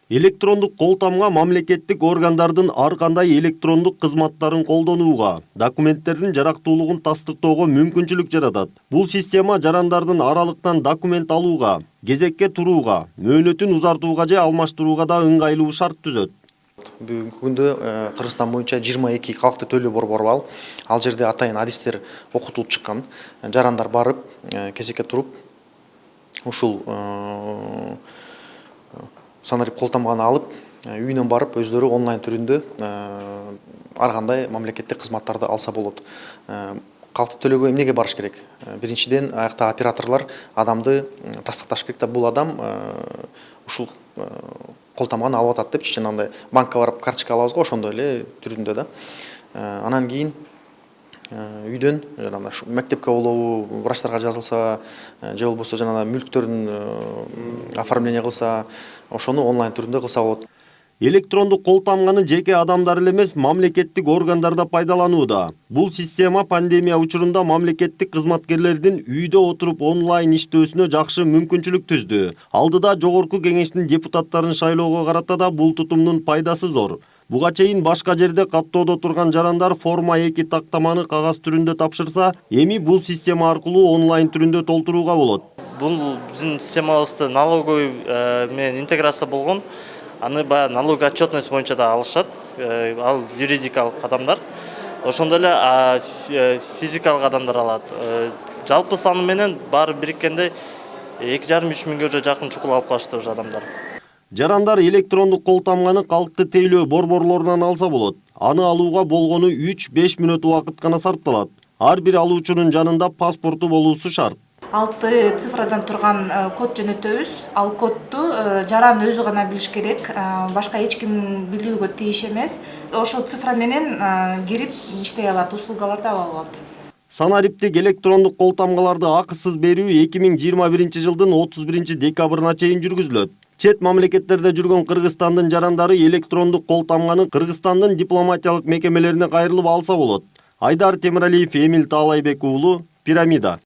Электрондук кол тамга мамлекеттик органдардын ар кандай электрондук кызматтарын колдонууга, документтердин жарактуулугун тастыктоого мүмкүнчүлүк жаратат. Бул система жарандардын аралыктан документ алууга, кезекке турууга, мөөнөтүн узартууга же алмаштырууга да ыңгайлуу шарт түзөт. Бүгүнкү күндө Кыргызстан боюнча 22 калктык төлөө борбору бар. Ал жерде атайын адистер окутулуп чыккан. Жарандар барып, кезекке туруп, ушул санарип кол тамганы алып, үйүнөн барып, өздөрү онлайн түрүндө ар кандай мамлекеттик кызматтарды алса болот. Калктык төлөөгө эмнеге барыш керек? Биринчиден, аякта операторлор адамды тастыкташ керек да, бул адам ушул кол тамганы алып атат деп, жанагындай банкка барып карточка алабыз го, ошондой эле түрүндө да. Анан кийин үйдөн жанагы мектепке болобу, врачтарга жазылса, же болбосо жанагы мүлктөрүн оформление кылса, ошону онлайн түрүндө кылса болот. Электрондук кол тамганы жеке адамдар эле эмес, мамлекеттик органдар да пайдаланууда. Бул система пандемия учурунда мамлекеттик кызматкерлердин үйдө отуруп онлайн иштөөсүнө жакшы мүмкүнчүлүк түздү. Алдыда жогорку кеңештин депутаттарын шайлоого карата да бул тутумдун пайдасы зор. Буга чейин башка жерде каттоодо турган жарандар форма 2 тактаманы кагаз түрүндө тапшырса, эми бул система аркылуу онлайн түрүндө толтурууга болот. Бул биздин системабызда налоговый менен интеграция болгон. Аны баягы налоговый отчетность боюнча да алышат. Ал юридикалык адамдар. Ошондой эле физикалык адамдар алат. Жалпы саны менен баары бириккенде 2,5–3 миңге жакын чукул алып калышты уже адамдар. Жарандар электрондук кол тамганы калкты тейлөө борборлорунан алса болот. Аны алууга болгону 3–5 мүнөт убакыт гана сарпталат. Ар бир алуучунун жанында паспорту болуусу шарт. 6 цифрадан турган код жөнөтөбүз. Ал кодду жаран өзү гана билиш керек. Башка эч ким билүүгө тийиш эмес. Ошол цифра менен кирип иштей алат, услугаларды ала алат. Санариптик электрондук кол тамгаларды акысыз берүү 2021 жылдын 31 декабрына чейин жүргүзүлөт. Чет мамлекеттерде жүргөн Кыргызстандын жарандары электрондук кол тамганы Кыргызстандын дипломатиялык мекемелерине кайрылып алса болот. Айдар Темиралиев, Эмил Таалайбек уулу, Пирамида.